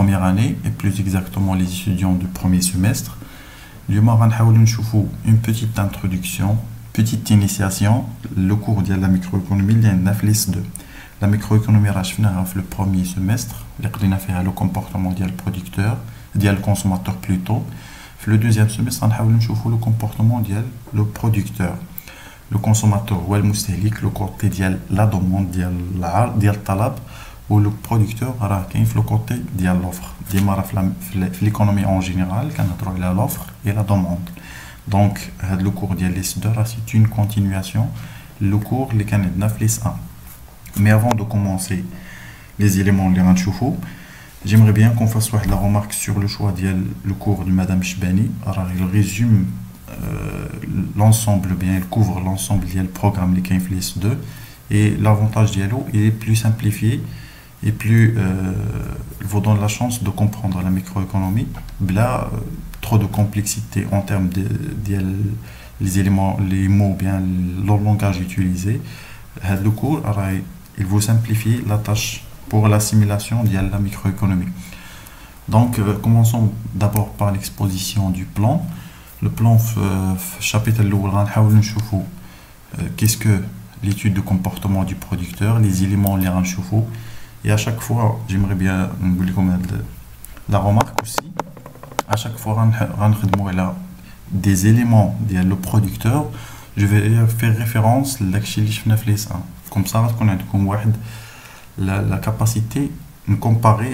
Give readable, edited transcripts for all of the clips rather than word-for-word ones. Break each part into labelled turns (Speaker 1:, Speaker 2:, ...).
Speaker 1: première année et plus exactement les étudiants du premier semestre. اليوم غنحاولوا نشوفوا une petite introduction, petite initiation le cours ديال la microéconomie اللي عندنا في ليس 2. La microéconomie راه شفناها في le premier semestre اللي قرينا فيها le comportement ديال producteur ديال consommateur plutôt. في le deuxième semestre غنحاولوا نشوفوا le comportement ديال le producteur. Le consommateur هو المستهلك le côté ديال la demande ديال الطلب ou le producteur راه كاين في le côté ديال l'offre. ديما راه في l'économie en général كنهضروا على l'offre et la demande. Donc هاد le cours ديال ليس 2 راه c'est une continuation le cours اللي كان عندنا في ليس 1. Mais avant de commencer les éléments اللي غنشوفوا, j'aimerais bien qu'on fasse la remarque sur le choix ديال le cours de Madame Chbani. Alors il résume l'ensemble, bien il couvre l'ensemble ديال programme اللي كاين في ليس 2 et l'avantage ديالو il est plus simplifié et plus il vous donne la chance de comprendre la microéconomie bla trop de complexité en termes de les éléments, les mots, bien le langage utilisé. Le cours il vous simplifie la tâche pour l'assimilation de la microéconomie. Donc commençons d'abord par l'exposition du plan. Le plan chapitre qu'est-ce que l'étude de comportement du producteur, les éléments les ranchoufou. Et à chaque fois, j'aimerais bien vous dire la remarque aussi. À chaque fois, des éléments le producteur, je vais faire référence à l'Akshilish 1. Comme ça, on a la capacité de comparer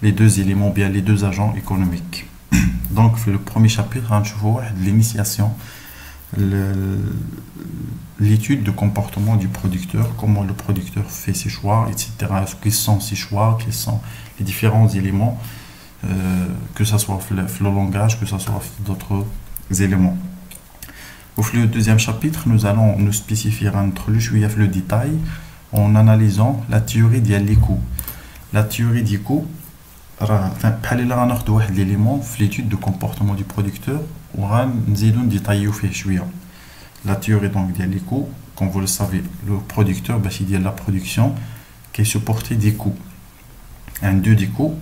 Speaker 1: les deux éléments, bien les deux agents économiques. Donc, le premier chapitre, on a l'initiation, l'étude de comportement du producteur, comment le producteur fait ses choix, etc. Quels sont ses choix, quels sont les différents éléments, que ce soit le langage, que ce soit d'autres éléments. Au le deuxième chapitre, nous allons nous spécifier entre le détail en analysant la théorie des coûts. La théorie des coûts, l'élément de l'étude de comportement du producteur, on va nous détailler la théorie donc des coûts. Comme vous le savez, le producteur, il y a la production qui est supportée des coûts. Des coûts,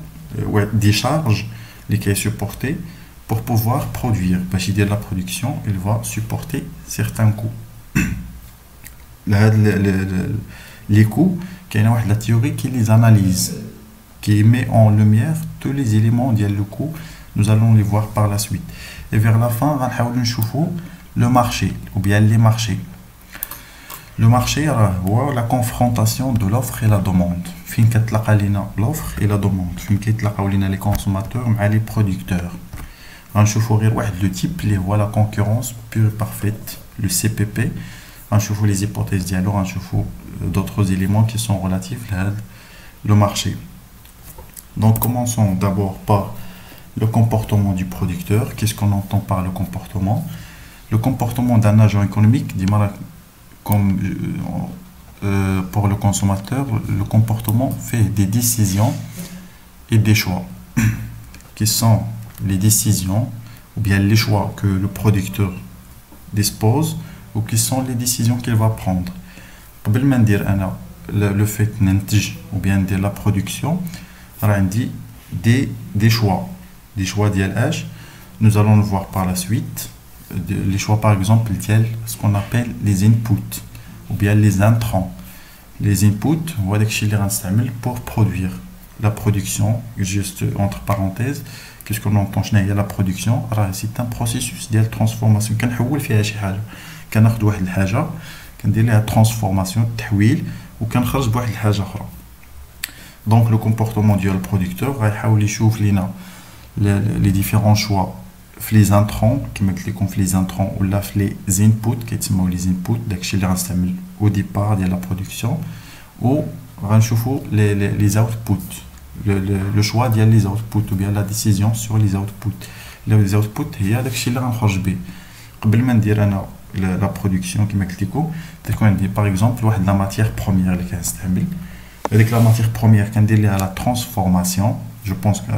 Speaker 1: des charges qui sont supportées pour pouvoir produire. Parce qu'il y a la production, il va supporter certains coûts. Les coûts, il y a la théorie qui les analyse, qui met en lumière tous les éléments du coût. Nous allons les voir par la suite. Et vers la fin, on va voir le marché, ou bien les marchés. Le marché, c'est la confrontation de l'offre et la demande. Fin l'offre et la demande. Fin les consommateurs et les producteurs. On va le type, la concurrence pure et parfaite, le CPP. On va les hypothèses dialogue, on va d'autres éléments qui sont relatifs au marché. Donc commençons d'abord par le comportement du producteur. Qu'est-ce qu'on entend par le comportement? Le comportement d'un agent économique, comme pour le consommateur, le comportement fait des décisions et des choix. Qui sont les décisions ou bien les choix que le producteur dispose ou qui sont les décisions qu'il va prendre. Le fait ou bien de la production, des choix. Des choix d'ILH, nous allons le voir par la suite. Les choix par exemple, ce qu'on appelle les inputs ou bien les intrants. Les inputs, pour produire. La production, juste entre parenthèses, qu'est-ce qu'on entend? La production, c'est un processus de transformation. La transformation, donc le comportement du producteur, les différents choix, les intrants, les intrants ou les inputs, les inputs au départ de la production, ou les outputs. Le choix des les outputs ou bien la décision sur les outputs. Les outputs, il y a la production qui m'explique. Par exemple, la matière première avec la matière première qui est à la transformation. Je pense que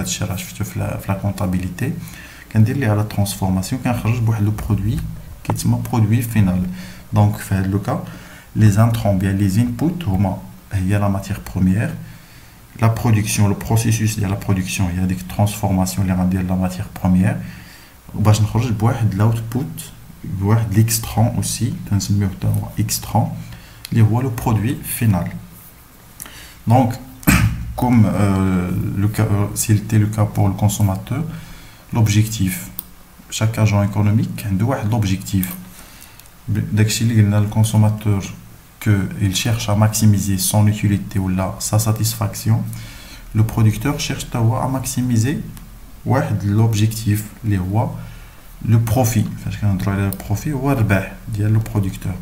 Speaker 1: la comptabilité qui est à la transformation qui le produit qui est le produit final. Donc, dans le cas, les intrants, bien les inputs, il y a la matière première. la production, le processus de la production, il y a des transformations de la matière première. باش نخرج بواحد l'output, بواحد l'extrait aussi, تنسميوه حتى هو extrait, اللي هو le produit final. Donc, comme c'était le cas pour le consommateur, l'objectif, chaque agent économique a l'objectif. Le consommateur qu'il cherche à maximiser son utilité ou sa satisfaction, le producteur cherche à maximiser l'objectif, le profit. Le profit ou le producteur.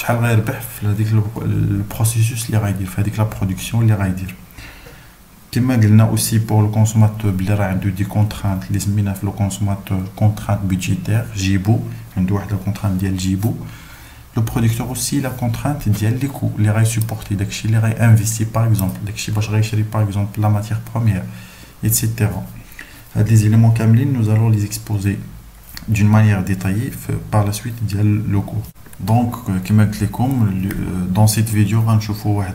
Speaker 1: Le processus la production comme on a aussi pour le consommateur des contraintes le consommateur contraintes budgétaires le producteur aussi la contrainte les coûts les supportés les investis par exemple par exemple la matière première etc. Les éléments kamlin nous allons les exposer d'une manière détaillée par la suite le cours. Donc dans cette vidéo on va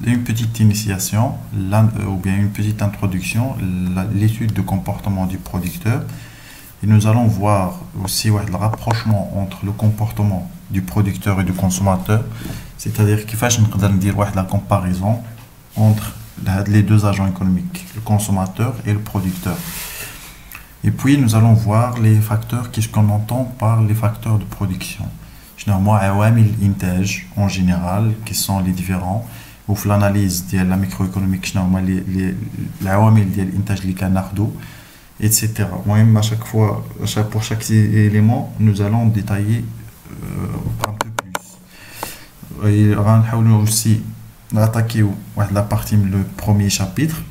Speaker 1: une petite initiation ou bien une petite introduction, l'étude de comportement du producteur, et nous allons voir aussi le rapprochement entre le comportement du producteur et du consommateur, c'est-à-dire qu'il faut dire la comparaison entre les deux agents économiques, le consommateur et le producteur. Et puis nous allons voir les facteurs, qu'est-ce qu'on entend par les facteurs de production. Généralement, en général, qui sont les différents. Ou l'analyse de la microéconomique, les عوامل ديال الانتاج اللي كناخذو etc. المهم pour chaque élément nous allons détailler un peu plus. Et غنحاولوا aussi attaquer la partie le premier chapitre,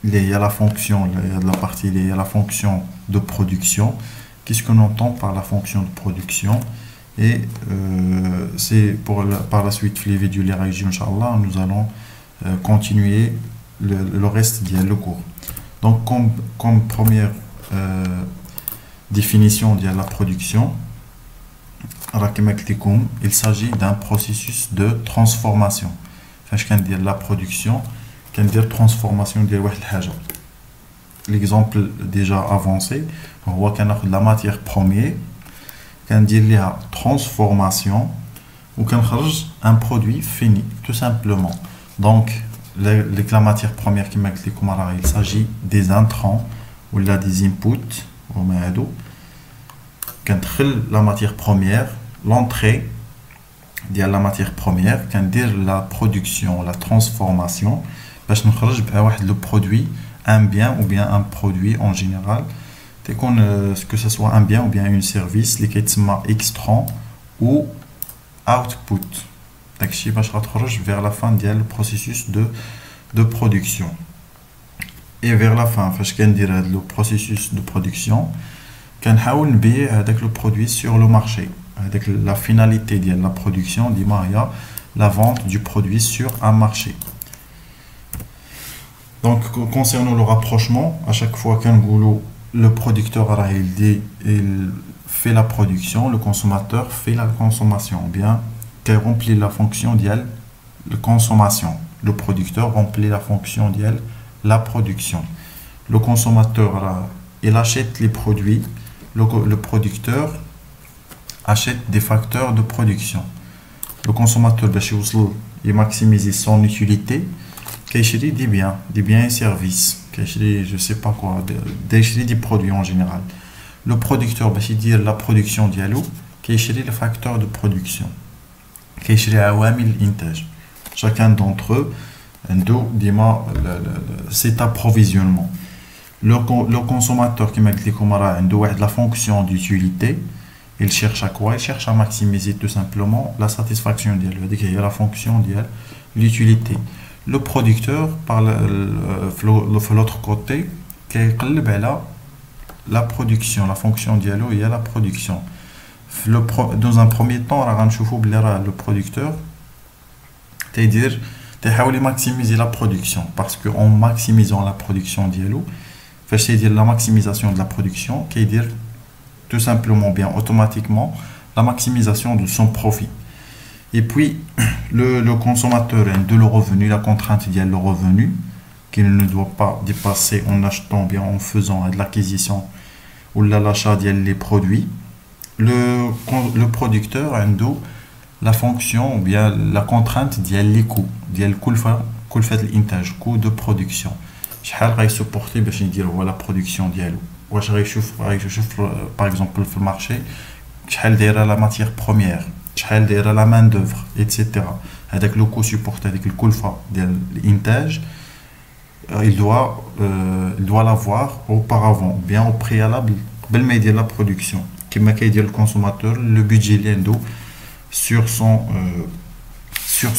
Speaker 1: il y a la fonction, il y a la fonction de production. Qu'est-ce qu'on entend par la fonction de production? Et c'est par la suite les vidéos les régions inchallah nous allons continuer le reste du cours. Donc comme première définition de la production, il s'agit d'un processus de transformation. La production transformation de l'exemple déjà avancé on voit qu'on a la matière première qu'on dit la transformation ou qu'on charge un produit fini tout simplement. Donc la matière première qui il s'agit des intrants ou des inputs quand la matière première l'entrée de la matière première quand dire la production la transformation باش نخرج بواحد le produit un bien ou bien un produit en général que ce soit un bien ou bien un service les كيتسمى extrait ou output داكشي باش غتخرج vers la fin ديال le processus de production. Et vers la fin فاش كندير هذا le processus de production كنحاول نبيع هذاك le produit sur le marché. Avec la finalité de la production ديما هي la vente du produit sur un marché. Donc concernant le rapprochement, à chaque fois qu'un goulot le producteur il fait la production, le consommateur fait la consommation, ou bien qu'il remplit la fonction de la consommation. Le producteur remplit la fonction de la production. Le consommateur il achète les produits, le producteur achète des facteurs de production. Le consommateur il maximise son utilité, qu'il des biens et services. Je sais pas quoi, des produits en général. Le producteur, il dit la production diallo, qui les facteurs de production. Chacun d'entre eux, c'est approvisionnement. Le consommateur qui m'a dit la fonction d'utilité, il cherche à quoi? Il cherche à maximiser tout simplement la satisfaction diallo. Il y a la fonction de l'utilité. Le producteur, par l'autre côté, qui la production, la fonction dialogue, il y a la production. Dans un premier temps, le producteur, c'est-à-dire, il maximiser la production, parce qu'en maximisant la production dialogue, c'est-à-dire la maximisation de la production, qui veut dire tout simplement, bien automatiquement, la maximisation de son profit. Et puis, le consommateur a de le revenu, la contrainte de le revenu, qu'il ne doit pas dépasser en achetant, bien en faisant de l'acquisition ou l'achat des produits. Le producteur a la fonction ou bien la contrainte les coûts, كلفة الانتاج, coût de production. شحال غيسوبورتي باش ندير هو لا برودكسيون ديالو, واش غيشوف par exemple في المارشي شحال دايره لا ماتيير بروميير, شحال دايره لا مان دوفر ايتترا. هذاك لو كو سوبورتي, هذيك الكلفه ديال الانتاج il doit l'avoir auparavant, bien au préalable قبل ما يدير لا برودكسيون, كما كيدير الكونسوماتور لو بيدجي اللي عنده sur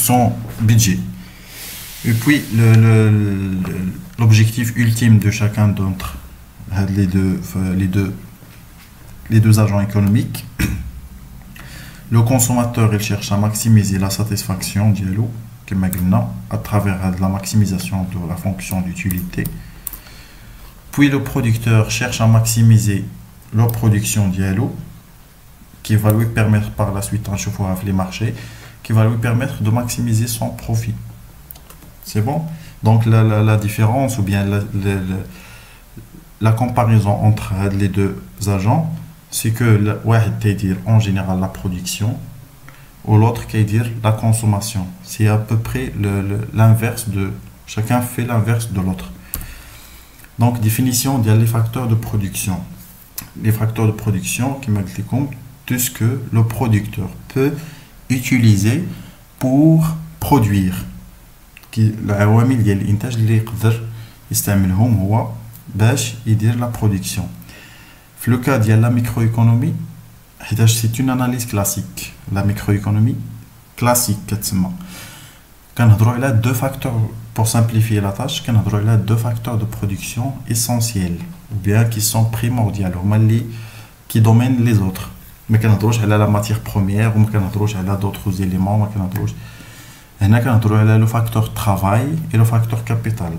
Speaker 1: son budget. Et puis l'objectif ultime de chacun d'entre les deux agents économiques, le consommateur il cherche à maximiser la satisfaction dialo à travers la maximisation de la fonction d'utilité. Puis le producteur cherche à maximiser la production dialo, qui va lui permettre par la suite en chauffant les marchés, qui va lui permettre de maximiser son profit. C'est bon? Donc la différence ou bien la comparaison entre les deux agents, c'est que l'un dire en général la production ou l'autre qui dire la consommation. C'est à peu près l'inverse de chacun fait l'inverse de l'autre. Donc définition des facteurs de production. Les facteurs de production qui me disent tout ce que le producteur peut utiliser pour produire. العوامل ديال الانتاج اللي يقدر يستعملهم هو باش يدير لا برودكسيون. في لو كا ديال لا ميكرويكونومي, حيتاش سي اون اناليز كلاسيك, لا ميكرويكونومي كلاسيك كتسمى. كنهضروا على دو فاكتور pour simplifier la tâche, كنهضروا على دو فاكتور دو برودكسيون essentiels ou bien qui sont primordiaux, هما اللي qui dominent les autres. ما كنهضروش على لا ماتيير بروميير وما كنهضروش على d'autres éléments, ما كنهضروش. هنا كنهضروا على لو فاكتور ترافاي اي لو فاكتور كابيتال.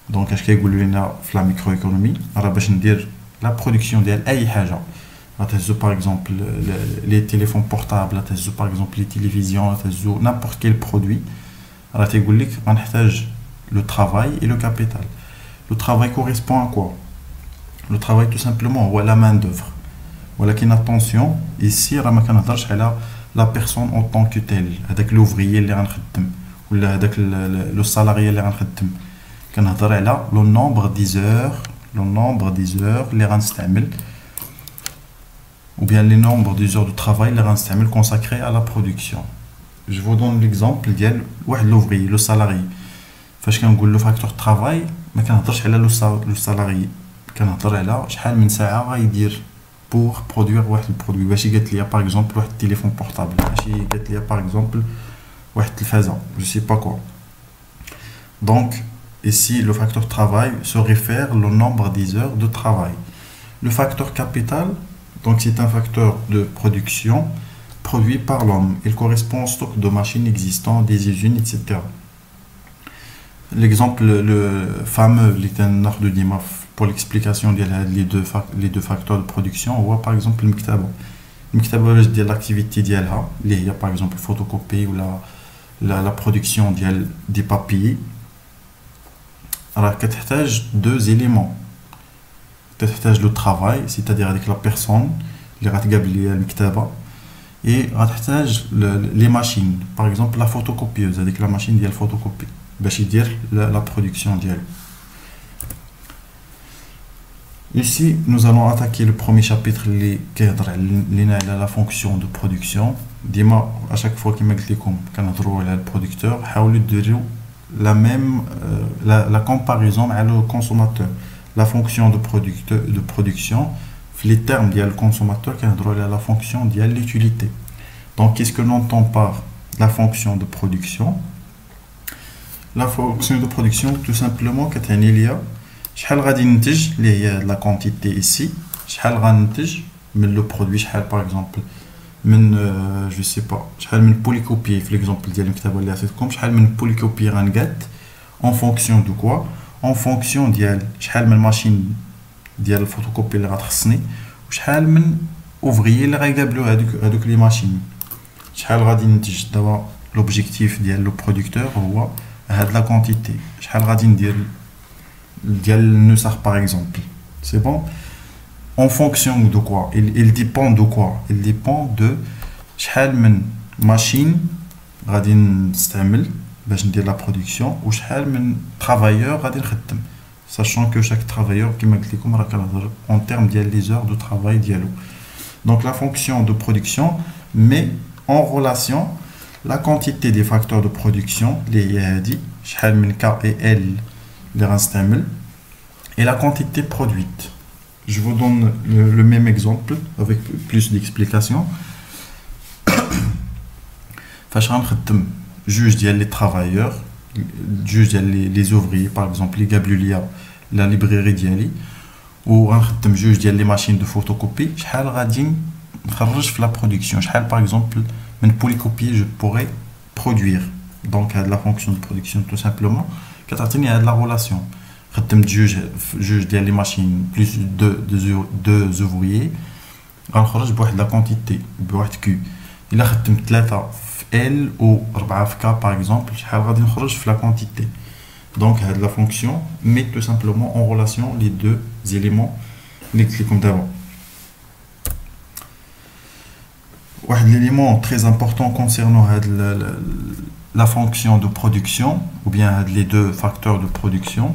Speaker 1: دونك اش كيقولوا لنا في لا ميكرو ايكونومي, راه باش ندير لا برودكسيون ديال اي حاجه, غتهزو باغ اكزومبل لي تيليفون بورطابل, غتهزو باغ اكزومبل لي تيليفزيون, غتهزو نابورت كيل برودوي, راه تيقول لك غنحتاج لو ترافاي اي لو كابيتال. لو ترافاي كوريسبون ا كوا؟ لو ترافاي تو سامبلومون هو لا مان دوفر, ولكن اتونسيون ايسي راه ما كنهضرش على la personne en tant que telle, هذاك l'ouvrier اللي غنخدم ولا هذاك لو salarié اللي غنخدم. كنهضر على لو نومبر ديز heures اللي غنستعمل ou bien les nombres des heures de travail اللي غنستعمل consacré à la production. Je vous donne l'exemple ديال واحد l'ouvrier, le salarié. فاش كنقول له فاكتور travail ما كنهضرش على لو salarié, كنهضر على شحال من ساعه غيدير pour produire واحد البرودوي. ماشي قالت لي par exemple واحد التليفون بورطابل, ماشي قالت لي par exemple واحد التلفازه, je sais pas quoi. Donc ici le facteur travail se réfère au nombre des heures de travail. Le facteur capital, donc c'est un facteur de production produit par l'homme. Il correspond au stock de machines existantes, des usines, etc. L'exemple le fameux l'État de Dimaf pour l'explication des deux facteurs de production, on voit par exemple le مكتبة. المكتبة باش دير l'activité ديالها اللي هي par exemple photocopie ou la production ديال des papiers, راه كتحتاج deux éléments. كتحتاج le travail, c'est-à-dire avec la personne اللي غتقابل ليها المكتبة, et غتحتاج les machines, par exemple la photocopieuse, avec la machine ديال photocopie باش يدير la production ديالو. Ici, nous allons attaquer le premier chapitre qui est la fonction de production. Dis-moi, à chaque fois qu'il m'a dit qu'on a le producteur, la même la comparaison avec le consommateur. La fonction de production, les termes du consommateur qui a la fonction de l'utilité. Donc, qu'est-ce que l'on entend par la fonction de production? La fonction de production, tout simplement, il y a شحال غادي ننتج اللي هي لا كونتيتي ici, شحال غننتج من لو برودوي, شحال باغ اكزومبل من جو سي با شحال من بوليكوبي في ليكزومبل ديال المكتبه اللي عطيتكم, شحال من بوليكوبي غنقاد اون فونكسيون دو كوا, اون فونكسيون ديال شحال من ماشين ديال الفوتوكوبي اللي غتخصني وشحال من اوفريي اللي غيقابلوا هذوك لي ماشين. شحال غادي ننتج دابا l'objectif ديال le producteur هو هاد la quantité شحال غادي ندير ديال النسخ par exemple c'est bon en fonction de quoi il dépend de quoi il dépend de شحال من machine غادي نستعمل باش ندير la production وشحال من travailleur غادي نخدم sachant que chaque travailleur كما قلت لكم راه كنهضر en termes ديال les heures de travail ديالو donc la fonction de production met en relation la quantité des facteurs de production les هادي شحال من K et L اللي غنستعمل et la quantité produite. Je vous donne le même exemple avec plus d'explications. فاش غنخدم جوج ديال les travailleurs جوج ديال les ouvriers par exemple اللي قابلوا ليا la librairie ديالي وغنخدم جوج ديال les machines de photocopie شحال غادي نخرج في la production شحال par exemple من polycopier je pourrais produire donc la fonction de production tout simplement كتعطيني هاد la relation خدمت جوج ديال les machines plus deux ouvriers غنخرج بواحد la quantité بواحد Q الا خدمت 3 في L ou 4 في K par exemple شحال غادي نخرج في la quantité donc la fonction met tout simplement en relation les deux éléments اللي قلت لكم دابا واحد l'élément très important concernant la fonction de production ou bien les deux facteurs de production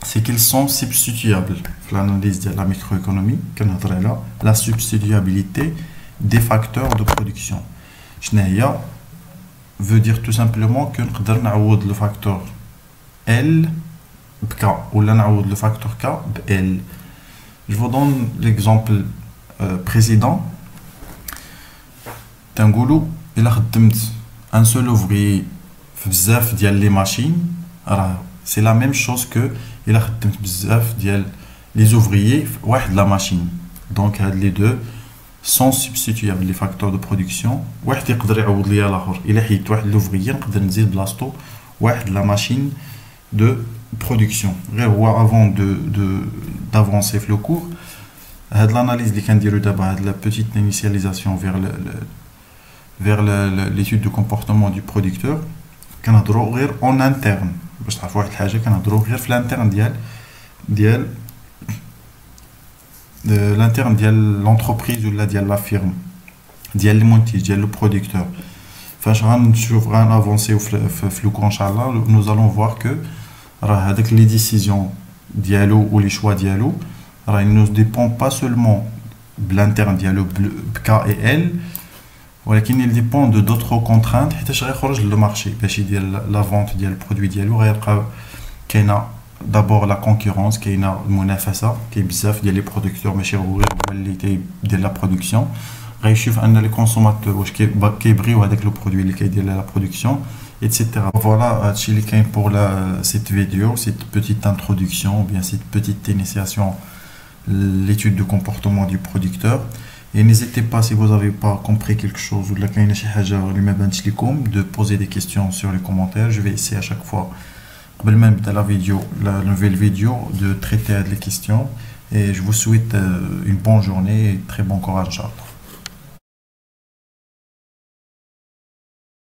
Speaker 1: c'est qu'ils sont substituables l'analyse de la microéconomie كنهضر على la substituabilité des facteurs de production شنو هي veut dire tout simplement que نقدر نعوض le facteur L ب K ولا نعوض le facteur K ب L je vous donne l'exemple précédent تنقولوا الا خدمت un seul ouvrier في بزاف ديال les machines راه c'est la même chose que الا خدمت بزاف ديال les ouvriers في واحد la machine donc هاد les deux sont substituables les facteurs de production واحد يقدر يعوض ليا الاخر الا حيت واحد l'ouvrier نقدر نزيد بلاصتو واحد la machine de production غير هو avant d'avancer في le cours هاد l'analyse اللي كنديرو دابا هاد la petite initialisation vers l'étude du comportement du producteur كنهضروا غير en interne باش تعرفوا واحد الحاجه كنهضروا غير في الانترن ديال l'interne ديال l'entreprise ولا ديال la firme ديال المنتج ديال le producteur فاش غنشوف غنافونسيو في لو كور ان شاء الله nous allons voir que راه هذاك لي ديسيزيون ديالو و لي شوا ديالو راه il ne dépend pas seulement بلانترن ديالو ب K et L ولكن il dépend de d'autres contraintes حيتاش غيخرج للو مارشي باش يدير لا فونت ديال البرودوي ديالو غيلقى كاينه d'abord la concurrence كاينه المنافسه كاين بزاف ديال لي برودكتور ماشي غير هو اللي تيدير لا برودكسيون غيشوف ان لي كونسوماتور واش كيبغيو هذاك لو برودوي اللي كيدير لا برودكسيون etc. Voilà هادشي اللي كاين pour cette vidéo cette petite introduction ou bien cette petite initiation l'étude du comportement du producteur. Et n'hésitez pas, si vous n'avez pas compris quelque chose ou de poser des questions sur les commentaires. Je vais essayer à chaque fois, même dans la nouvelle vidéo, de traiter les questions. Et je vous souhaite une bonne journée et très bon courage.